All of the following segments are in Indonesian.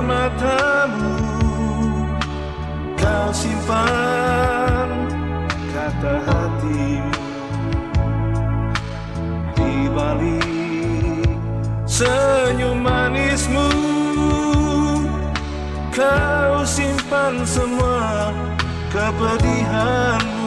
matamu, kau simpan kata hatimu di balik senyum manismu. Kau simpan semua kepedihanmu.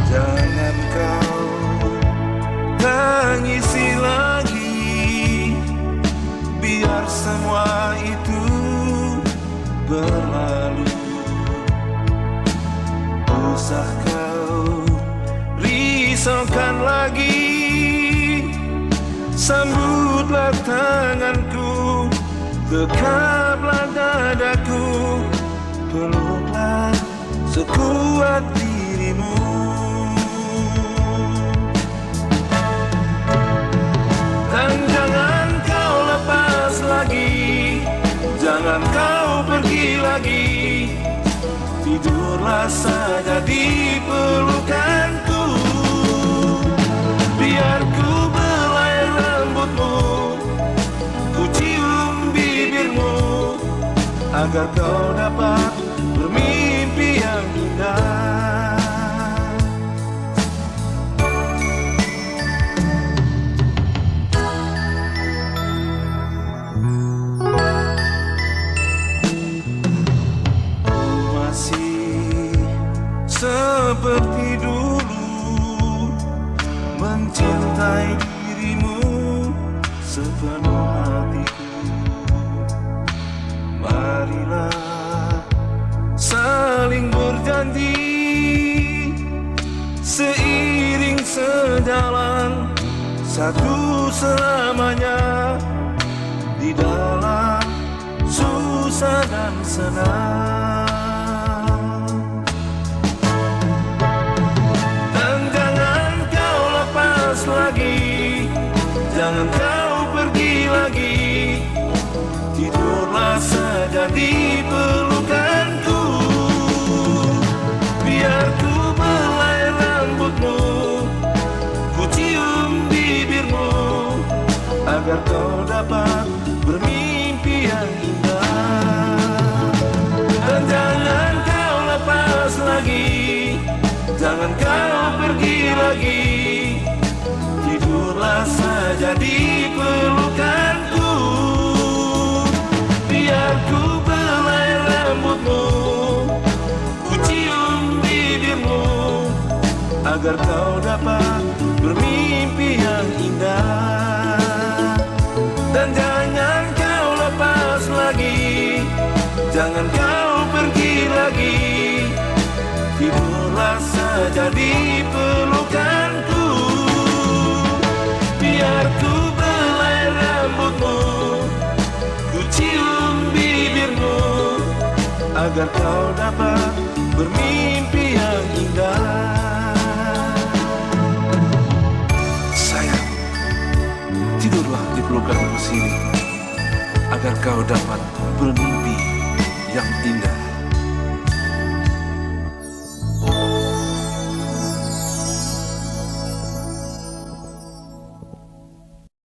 Jangan kau tangisi lagi, biar semua itu berlalu. Usah kau risaukan lagi, sambutlah tanganku, dekaplah dadaku, peluklah sekuat dirimu. Dan jangan kau lepas lagi, jangan kau pergi lagi, tidurlah saja di pelukanku. Biar ku belai rambutmu, ku cium bibirmu, agar kau dapat bermimpi yang indah. Seperti dulu mencintai dirimu sepenuh hatiku. Marilah saling berjanji, seiring sejalan, satu selamanya, di dalam susah dan senang. Lagi, jangan kau pergi lagi, tidurlah saja di pelukanku. Biar ku belai rambutmu, ku cium bibirmu, agar kau dapat bermimpi yang indah. Dan jangan kau lepas lagi, jangan kau pergi lagi, tidurlah saja di pelukanku. Biar ku belai rambutmu, ku cium bibirmu, agar kau dapat bermimpi yang indah. Dan jangan kau lepas lagi, jangan kau pergi lagi, tidurlah saja di pelukanku. Biar ku belai rambutmu, ku cium bibirmu, agar kau dapat bermimpi yang indah. Sayang, tidurlah di pelukanku sini, agar kau dapat bermimpi yang indah.